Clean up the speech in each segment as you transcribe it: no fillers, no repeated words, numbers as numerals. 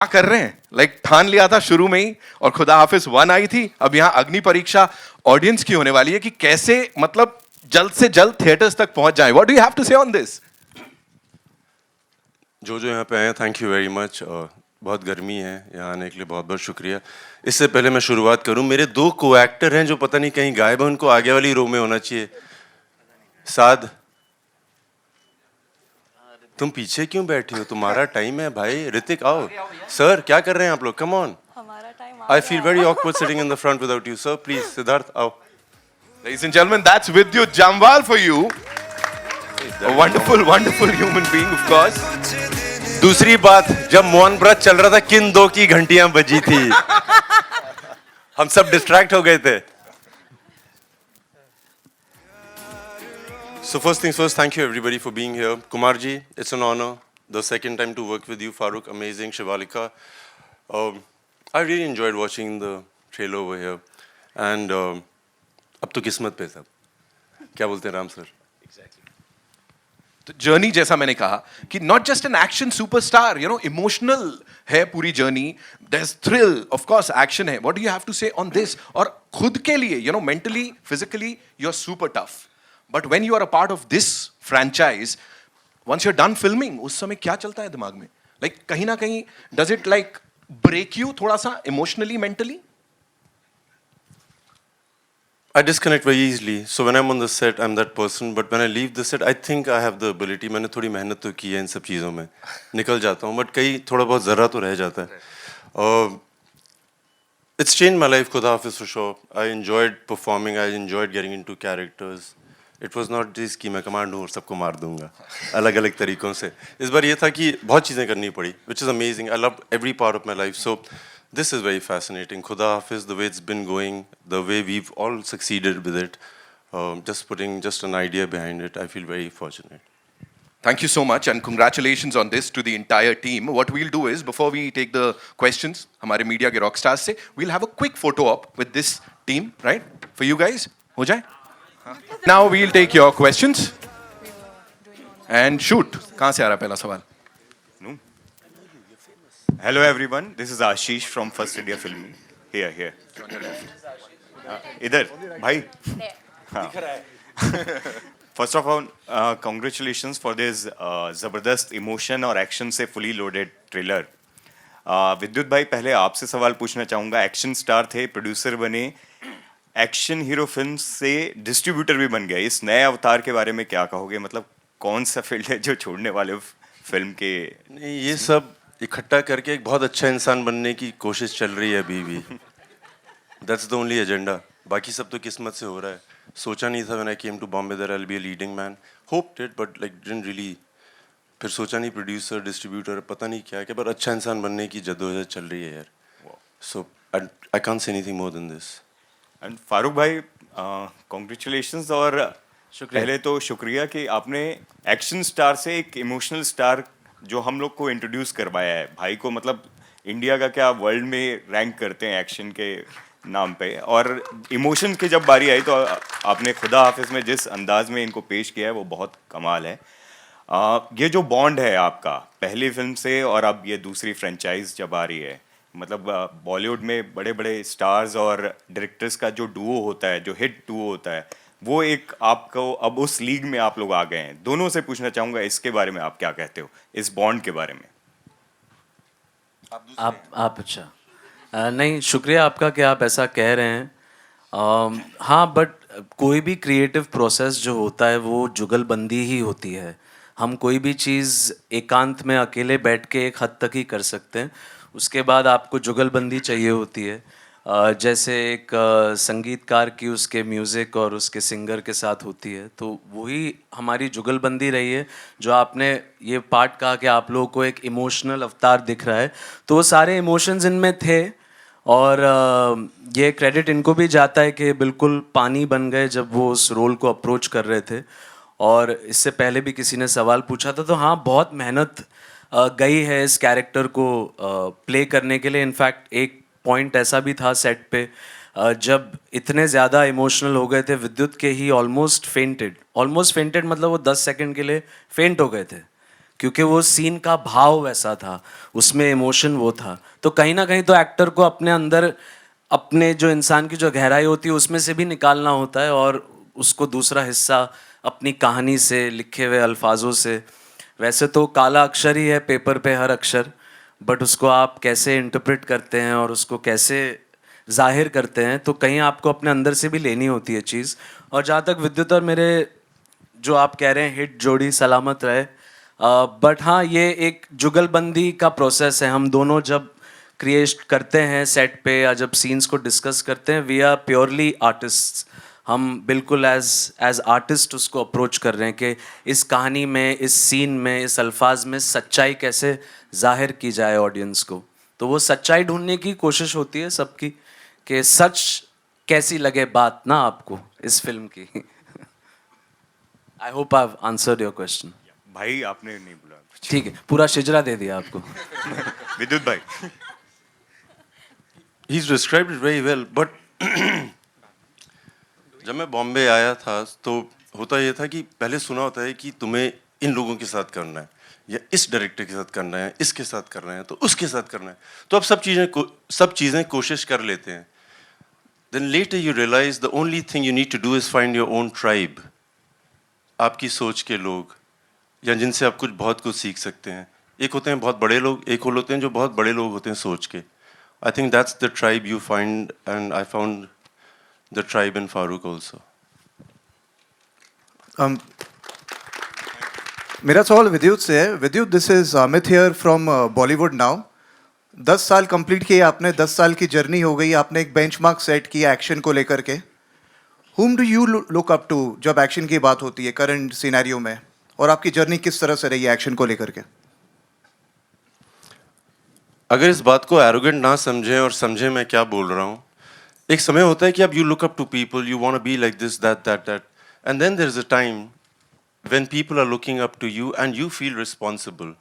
क्या कर रहे हैं ठान लिया था शुरू में ही और खुदा हाफिज 1 आई थी। अब यहाँ अग्नि परीक्षा ऑडियंस की होने वाली है कि कैसे मतलब जल्द से जल्द थिएटर्स तक पहुंच जाए। What do you have to say on this? जो यहाँ पे आए हैं, थैंक यू वेरी मच। बहुत गर्मी है, यहाँ आने के लिए बहुत बहुत शुक्रिया। इससे पहले मैं शुरुआत करूँ, मेरे 2 को एक्टर हैं जो पता नहीं कहीं गायब हैं, उनको आगे वाली रो में होना चाहिए। साद, तुम पीछे क्यों बैठी हो? तुम्हारा टाइम है भाई। ऋतिक आओ। सर क्या कर रहे हैं आप लोग? Come on. I feel very awkward sitting in the front without you. Sir please, Siddharth आओ। Ladies and gentlemen, that's Vidyut Jamwal for you. A wonderful, wonderful human being, of course. दूसरी बात, जब मौन व्रत चल रहा था किन 2 की घंटियां बजी थी? हम सब डिस्ट्रैक्ट हो गए थे। So first things first, thank you everybody for being here. Kumar ji, it's an honor. The second time to work with you, Farooq, amazing. Shivalika, I really enjoyed watching the trailer over here. And अब तो किस्मत पे सब। क्या बोलते हैं Ram sir? तो journey जैसा मैंने कहा कि not just an action superstar, emotional है पूरी journey. There is thrill, of course action है। What do you have to say on this? और खुद के लिए mentally physically you are super tough, but when you are a part of this franchise, once you are done filming, उस समय क्या चलता है दिमाग में? कहीं ना कहीं डज इट ब्रेक यू थोड़ा सा emotionally, mentally? I disconnect very easily. So when I'm on the set, I'm that person. But when I leave the set, I think I have the ability. मैंने थोड़ी मेहनत तो की है इन सब चीज़ों में, निकल जाता हूँ. But कहीं थोड़ा बहुत ज़रा तो रह जाता है. It's changed my life, खुदा हाफिज़, for sure. I enjoyed performing. I enjoyed getting into characters. It was not this कि मैं कमांड हूँ और सबको मार दूँगा अलग अलग तरीकों से. इस बार ये था कि बहुत चीज़ें करनी पड़ी, which is amazing. I loved every part of my life. So this is very fascinating. Khuda Hafiz, the way it's been going, the way we've all succeeded with it, just putting just an idea behind it, I feel very fortunate. Thank you so much and congratulations on this to the entire team. What we'll do is, before we take the questions, हमारे media के rock stars से, we'll have a quick photo op with this team, right? For you guys, हो जाए? Now we'll take your questions and shoot. कहाँ से आ रहा है पहला सवाल? Hello everyone, this is Ashish from First India Film. Here. इधर भाई. First of all, congratulations for this जबरदस्त इमोशन और एक्शन से फुली लोडेड ट्रेलर. विद्युत भाई, पहले आपसे सवाल पूछना चाहूँगा. एक्शन स्टार थे, प्रोड्यूसर बने, एक्शन हीरो फिल्म से डिस्ट्रीब्यूटर भी बन गए. इस नए अवतार के बारे में क्या कहोगे? मतलब कौन सा फील्ड है जो छोड़ने वाले फिल्म के? नहीं, ये सब इकट्ठा करके एक बहुत अच्छा इंसान बनने की कोशिश चल रही है अभी भी. That's the only agenda. बाकी सब तो किस्मत से हो रहा है. सोचा नहीं था when I came to Bombay that I'll be a leading man. Hoped it, but didn't really. फिर सोचा नहीं प्रोड्यूसर, डिस्ट्रीब्यूटर, पता नहीं क्या क्या, पर अच्छा इंसान बनने की जद्दोजहद चल रही है यार. So I can't say anything more than this. And Farooq भाई, कॉन्ग्रेचुलेशंस. और पहले तो शुक्रिया कि आपने एक्शन स्टार से एक इमोशनल स्टार जो हम लोग को इंट्रोड्यूस करवाया है. भाई को मतलब इंडिया का क्या, वर्ल्ड में रैंक करते हैं एक्शन के नाम पे. और इमोशन की जब बारी आई तो आपने खुदा हाफिज़ में जिस अंदाज में इनको पेश किया है वो बहुत कमाल है. ये जो बॉन्ड है आपका पहली फिल्म से और अब ये दूसरी फ्रेंचाइज जब आ रही है, मतलब बॉलीवुड में बड़े बड़े स्टार्स और डायरेक्टर्स का जो डुओ होता है, जो हिट डुओ होता है, वो एक आपको अब उस लीग में आप लोग आ गए हैं. दोनों से पूछना चाहूँगा इसके बारे में, आप क्या कहते हो इस बॉन्ड के बारे में? आप अच्छा. नहीं, शुक्रिया आपका कि आप ऐसा कह रहे हैं. हाँ, बट कोई भी क्रिएटिव प्रोसेस जो होता है वो जुगलबंदी ही होती है. हम कोई भी चीज़ एकांत में अकेले बैठ के एक हद तक ही कर सकते हैं, उसके बाद आपको जुगलबंदी चाहिए होती है. जैसे एक संगीतकार की उसके म्यूज़िक और उसके सिंगर के साथ होती है, तो वही हमारी जुगलबंदी रही है. जो आपने ये पार्ट कहा कि आप लोगों को एक इमोशनल अवतार दिख रहा है, तो वो सारे इमोशंस इनमें थे. और ये क्रेडिट इनको भी जाता है कि बिल्कुल पानी बन गए जब वो उस रोल को अप्रोच कर रहे थे. और इससे पहले भी किसी ने सवाल पूछा था, तो हाँ, बहुत मेहनत गई है इस कैरेक्टर को प्ले करने के लिए. इनफैक्ट एक पॉइंट ऐसा भी था सेट पे, जब इतने ज़्यादा इमोशनल हो गए थे, विद्युत के ही ऑलमोस्ट फेंटेड मतलब वो 10 सेकंड के लिए फेंट हो गए थे क्योंकि वो सीन का भाव वैसा था, उसमें इमोशन वो था। तो कहीं ना कहीं तो एक्टर को अपने अंदर अपने जो इंसान की जो गहराई होती है उसमें से भी निकालना होता है, और उसको दूसरा हिस्सा अपनी कहानी से, लिखे हुए अल्फाजों से। वैसे तो काला अक्षर ही है पेपर पे हर अक्षर, बट उसको आप कैसे इंटरप्रेट करते हैं और उसको कैसे जाहिर करते हैं, तो कहीं आपको अपने अंदर से भी लेनी होती है चीज़। और जहाँ तक विद्युत और मेरे जो आप कह रहे हैं हिट जोड़ी सलामत रहे, बट हाँ ये एक जुगलबंदी का प्रोसेस है। हम दोनों जब क्रिएट करते हैं सेट पे या जब सीन्स को डिस्कस करते हैं, वी आर प्योरली आर्टिस्ट्स। हम बिल्कुल एज आर्टिस्ट उसको अप्रोच कर रहे हैं कि इस कहानी में, इस सीन में, इस अल्फाज में सच्चाई कैसे जाहिर की जाए ऑडियंस को। तो वो सच्चाई ढूंढने की कोशिश होती है सबकी, कि सच कैसी लगे बात ना आपको इस फिल्म की। I hope I have answered your question. भाई आपने नहीं बोला कुछ। ठीक है, पूरा शिजरा दे दिया आपको। विद्युत भाई। He's described it very well, but जब मैं बॉम्बे आया था तो होता ये था कि पहले सुना होता है कि तुम्हें इन लोगों के साथ करना है, या इस डायरेक्टर के साथ करना है, इसके साथ करना है, तो उसके साथ करना है। तो आप सब चीज़ें कोशिश कर लेते हैं। Then later you realize the only thing you need to do is find your own tribe. आपकी सोच के लोग, या जिनसे आप बहुत कुछ सीख सकते हैं। एक होते हैं बहुत बड़े लोग, एक होते हैं जो बहुत बड़े लोग होते हैं सोच के। I think that's the tribe you find, and I found the tribe in Farooq also. मेरा सवाल विद्युत से है। विद्युत, this is Amit here from Bollywood now. 10 साल कंप्लीट किए आपने, 10 साल की जर्नी हो गई, आपने एक बेंचमार्क सेट किया एक्शन को लेकर के। Whom do you look up to जब एक्शन की बात होती है करंट सिनेरियो में, और आपकी जर्नी किस तरह से रही है एक्शन को लेकर के? अगर इस बात को एरोगेंट ना समझें और समझें मैं क्या बोल रहा हूँ, एक समय होता है कि अब you look up to people, you want to be like this, that, and then there is a time when people are looking up to you and you feel responsible,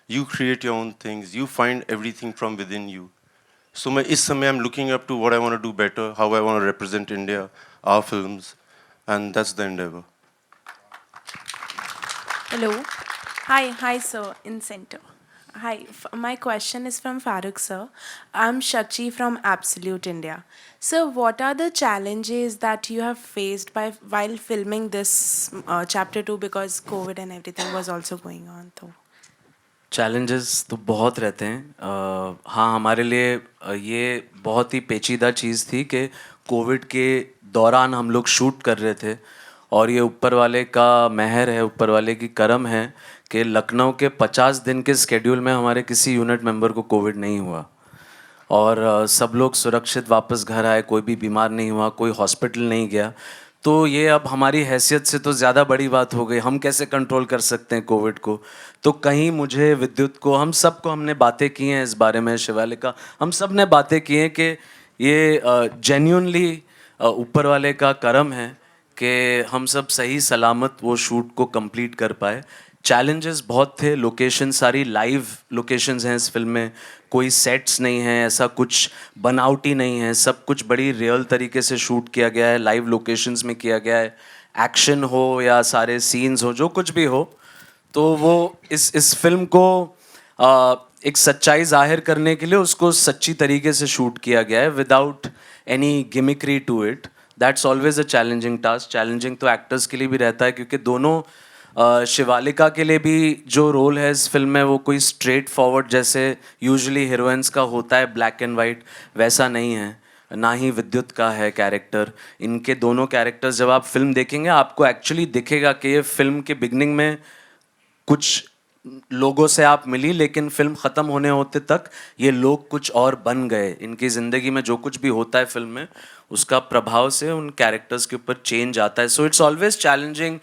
you create your own things, you find everything from within you. So मैं इस समय I am looking up to what I want to do better, how I want to represent India, our films, and that's the Endeavour. Hello. Hi, sir, in center. Hi, my question is from Farooq, sir. I'm Shakshi from Absolute India. Sir, what are the challenges that you have faced while filming this chapter 2, because COVID and everything was also going on? So. Challenges तो बहुत रहते हैं। हाँ, हमारे लिए ये बहुत ही पेचीदा चीज़ थी कि कोविड के दौरान हम लोग शूट कर रहे थे, और ये ऊपर वाले का मेहर है, ऊपर वाले की करम है कि लखनऊ के 50 दिन के स्केड्यूल में हमारे किसी यूनिट मेंबर को कोविड नहीं हुआ, और सब लोग सुरक्षित वापस घर आए, कोई भी बीमार नहीं हुआ, कोई हॉस्पिटल नहीं गया। तो ये अब हमारी हैसियत से तो ज़्यादा बड़ी बात हो गई, हम कैसे कंट्रोल कर सकते हैं कोविड को। तो कहीं मुझे, विद्युत को, हम सब को हमने बातें की हैं इस बारे में, शिवालिका, हम सब ने बातें की हैं कि ये जेन्युइनली ऊपर वाले का करम है कि हम सब सही सलामत वो शूट को कंप्लीट कर पाए। चैलेंजेस बहुत थे, लोकेशन सारी लाइव लोकेशंस हैं इस फिल्म में, कोई सेट्स नहीं है, ऐसा कुछ बनावटी नहीं है, सब कुछ बड़ी रियल तरीके से शूट किया गया है, लाइव लोकेशंस में किया गया है। एक्शन हो या सारे सीन्स हो, जो कुछ भी हो, तो वो इस फिल्म को एक सच्चाई जाहिर करने के लिए उसको सच्ची तरीके से शूट किया गया है, without any gimmickry to it. That's always a challenging task. Challenging तो एक्टर्स के लिए भी रहता है, क्योंकि दोनों शिवालिका के लिए भी जो रोल है इस फिल्म में, वो कोई स्ट्रेट फॉरवर्ड जैसे यूजुअली हीरोइंस का होता है ब्लैक एंड वाइट, वैसा नहीं है। ना ही विद्युत का है कैरेक्टर। इनके दोनों कैरेक्टर्स जब आप फिल्म देखेंगे आपको एक्चुअली दिखेगा कि ये फिल्म के बिगनिंग में कुछ लोगों से आप मिली, लेकिन फिल्म ख़त्म होने होते तक ये लोग कुछ और बन गए। इनकी ज़िंदगी में जो कुछ भी होता है फिल्म में, उसका प्रभाव से उन कैरेक्टर्स के ऊपर चेंज आता है। So it's always challenging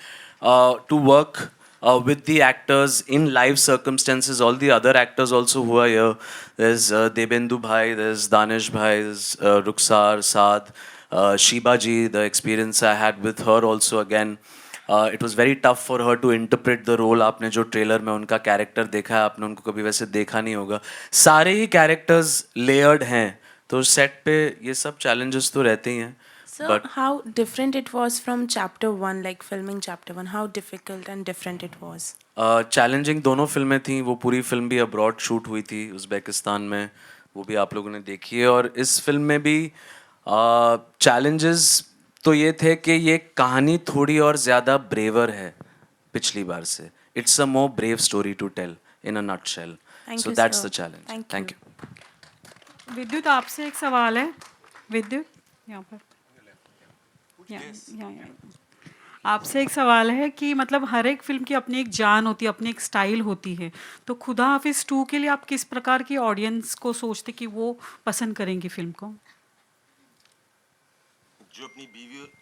to work with the actors in live circumstances. All the other actors also who are here, there's Debendu bhai, there's Danish bhai, there's Rukhsar, Saad, Shiba ji, the experience I had with her also again. It was very tough for her to interpret the role. आपने जो trailer में उनका character देखा है, आपने उनको कभी वैसे देखा नहीं होगा। सारे ही कैरेक्टर्स लेयर्ड हैं, तो सेट पे ये सब चैलेंजेस तो रहते ही हैं। So But how different it was from chapter 1, like filming chapter 1? How difficult and different it was? Challenging दोनों फिल्में थी. वो पूरी फिल्म भी अब्रॉड शूट हुई थी उज़्बेकिस्तान में. वो भी आप लोगों ने देखी है. और इस फिल्म में भी चैलेंजेस तो ये थे कि ये कहानी थोड़ी और ज़्यादा ब्रेवर है पिछली बार से. It's a more brave story to tell in a nutshell. Thank so you, that's sir. The challenge. Thank thank you. You. Vidyut आपसे एक सवाल है. विद्युत यहाँ पर यहाँ आपसे एक सवाल है कि मतलब हर एक फिल्म की अपनी एक जान होती है, अपनी एक स्टाइल होती है. तो खुदा हाफिज 2 के लिए आप किस प्रकार की ऑडियंस को सोचते कि वो पसंद करेंगी फिल्म को?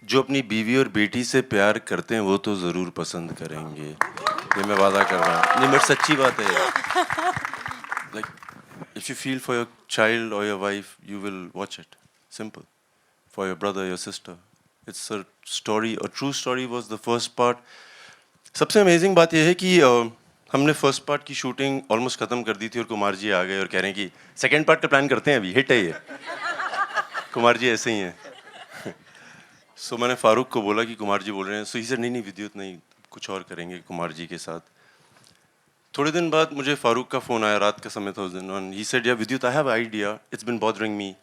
जो अपनी बीवी और बेटी से प्यार करते हैं वो तो ज़रूर पसंद करेंगे. ये मैं वादा कर रहा हूँ. नहीं, बट सच्ची बात है. Like, if you feel for your child or your wife, you will watch it. Simple. For your brother, your sister. It's a story. A true story was the first part. सबसे amazing बात यह है कि हमने first part की shooting almost ख़त्म कर दी थी और कुमार जी आ गए और कह रहे हैं कि सेकेंड पार्ट का प्लान करते हैं. अभी हिट है ये. कुमार जी ऐसे ही हैं. सो मैंने फारूक को बोला कि कुमार जी बोल रहे हैं. सो ही सेड नहीं विद्युत नहीं, कुछ और करेंगे कुमार जी के साथ. थोड़े दिन बाद मुझे फारूक का फ़ोन आया. रात का समय था उस दिन. ही सेड या विद्युत I have idea. It's been bothering me.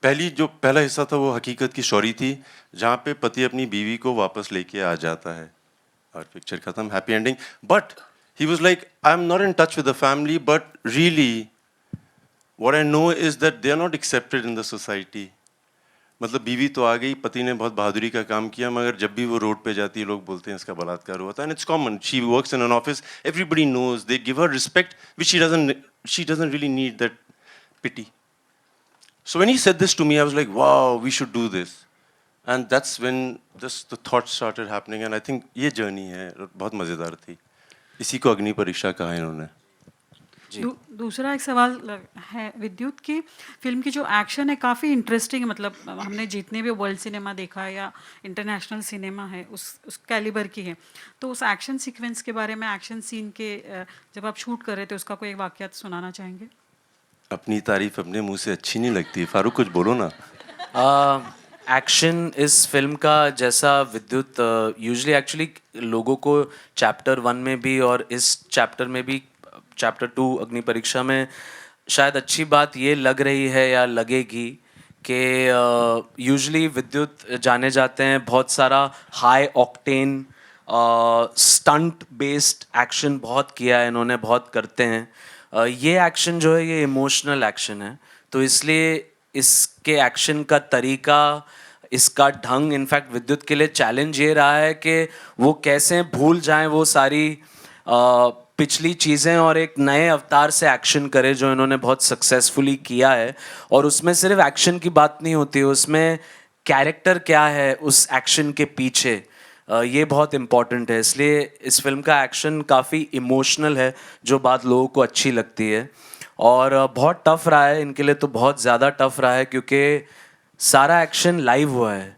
पहला हिस्सा था वो हकीकत की स्टोरी थी जहाँ पे पति अपनी बीवी को वापस लेके आ जाता है और पिक्चर खत्म, happy ending. But he was like I am not in touch with the family but really what I know is that they are not accepted in the society. मतलब बीवी तो आ गई, पति ने बहुत बहादुरी का काम किया, मगर जब भी वो रोड पे जाती है लोग बोलते हैं इसका बलात्कार हुआ था. And it's common. She works in an office, everybody knows, they give her respect which she doesn't really need that pity. So when he said this to me, I was like, wow, we should do this. And that's when just the thoughts started happening. And I think ये journey है, बहुत मज़ेदार थी. इसी को अग्नि परीक्षा कहा है इन्होंने. दूसरा एक सवाल है विद्युत की फिल्म की जो एक्शन है काफ़ी इंटरेस्टिंग है. मतलब हमने जितने भी वर्ल्ड सिनेमा देखा है या इंटरनेशनल सिनेमा है उस कैलिबर की है. तो उस एक्शन सीक्वेंस के बारे में, एक्शन सीन के जब आप शूट कर रहे थे उसका कोई एक वाक़यात सुनाना चाहेंगे? अपनी तारीफ अपने मुंह से अच्छी नहीं लगती. फारूक कुछ बोलो ना. एक्शन इस फिल्म का जैसा विद्युत यूजुअली एक्चुअली लोगों को चैप्टर 1 में भी और इस चैप्टर में भी, चैप्टर 2 अग्नि परीक्षा में शायद अच्छी बात ये लग रही है या लगेगी कि यूजुअली विद्युत जाने जाते हैं बहुत सारा high octane stunt based action बहुत किया है इन्होंने, बहुत करते हैं. ये एक्शन जो है ये इमोशनल एक्शन है. तो इसलिए इसके एक्शन का तरीका, इसका ढंग, इनफैक्ट विद्युत के लिए चैलेंज ये रहा है कि वो कैसे भूल जाएं वो सारी पिछली चीज़ें और एक नए अवतार से एक्शन करे जो इन्होंने बहुत सक्सेसफुली किया है. और उसमें सिर्फ एक्शन की बात नहीं होती, उसमें कैरेक्टर क्या है उस एक्शन के पीछे, ये बहुत इम्पॉर्टेंट है. इसलिए इस फिल्म का एक्शन काफ़ी इमोशनल है जो बात लोगों को अच्छी लगती है. और बहुत टफ रहा है इनके लिए, तो बहुत ज़्यादा टफ रहा है क्योंकि सारा एक्शन लाइव हुआ है.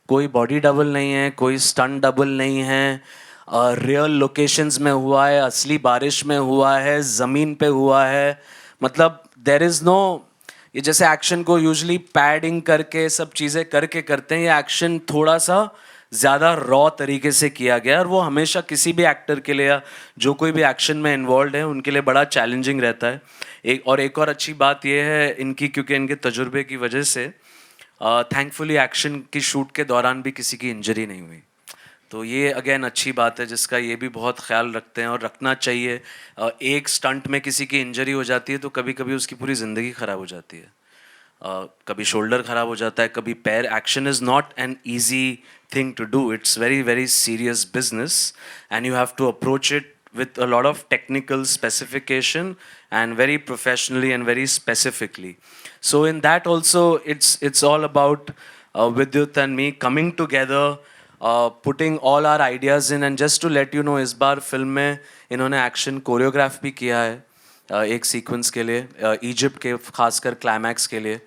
कोई बॉडी डबल नहीं है, कोई स्टंट डबल नहीं है. रियल लोकेशंस में हुआ है, असली बारिश में हुआ है, ज़मीन पे हुआ है. मतलब देयर इज़ नो, ये जैसे एक्शन को यूजुअली पैडिंग करके सब चीज़ें करके करते हैं, ये एक्शन थोड़ा सा ज़्यादा रॉ तरीके से किया गया. और वो हमेशा किसी भी एक्टर के लिए या जो कोई भी एक्शन में इन्वॉल्व है उनके लिए बड़ा चैलेंजिंग रहता है. एक और अच्छी बात ये है इनकी, क्योंकि इनके तजुर्बे की वजह से थैंकफुली एक्शन की शूट के दौरान भी किसी की इंजरी नहीं हुई. तो ये अगेन अच्छी बात है जिसका ये भी बहुत ख्याल रखते हैं और रखना चाहिए. एक स्टंट में किसी की इंजरी हो जाती है तो कभी कभी उसकी पूरी ज़िंदगी ख़राब हो जाती है. कभी शोल्डर ख़राब हो जाता है, कभी पैर. Action is not an easy thing to do. It's very, very serious business and you have to approach it with a lot of technical specification and very professionally and very specifically. So in that also it's all about Vidyut and me coming together, putting all our ideas in. And just to let you know, इस बार film में इन्होंने action choreograph भी किया है एक sequence के लिए, Egypt के खासकर क्लाइमैक्स के लिए.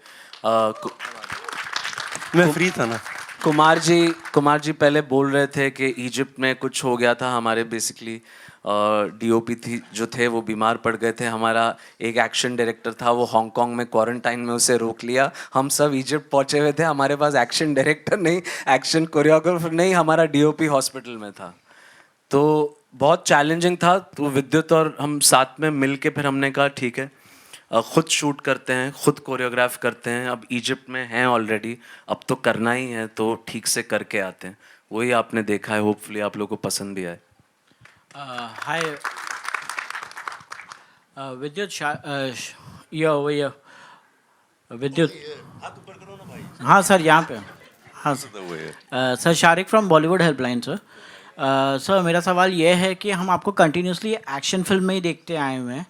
मैं फ्री था ना. कुमार जी पहले बोल रहे थे कि इजिप्ट में कुछ हो गया था हमारे बेसिकली डीओपी थी जो थे वो बीमार पड़ गए थे, हमारा एक एक्शन डायरेक्टर था वो हांगकांग में क्वारंटाइन में, उसे रोक लिया, हम सब इजिप्ट पहुंचे हुए थे, हमारे पास एक्शन डायरेक्टर नहीं, एक्शन कोरियोग्राफर नहीं, हमारा डीओपी हॉस्पिटल में था। तो बहुत चैलेंजिंग था। तो विद्युत और हम साथ में मिल के फिर हमने कहा ठीक है, खुद शूट करते हैं, खुद कोरियोग्राफ करते हैं, अब इजिप्ट में हैं ऑलरेडी, अब तो करना ही है, तो ठीक से करके आते हैं। वही आपने देखा है, होपफुली आप लोगों को पसंद भी आए। हाय विद्युत, ये over here. विद्युत, हाँ सर यहाँ पे, हाँ sir, Shariq from Bollywood helpline sir. Sir मेरा सवाल ये है कि हम आपको कंटिन्यूसली एक्शन फिल्म में ही देखते आए हुए हैं,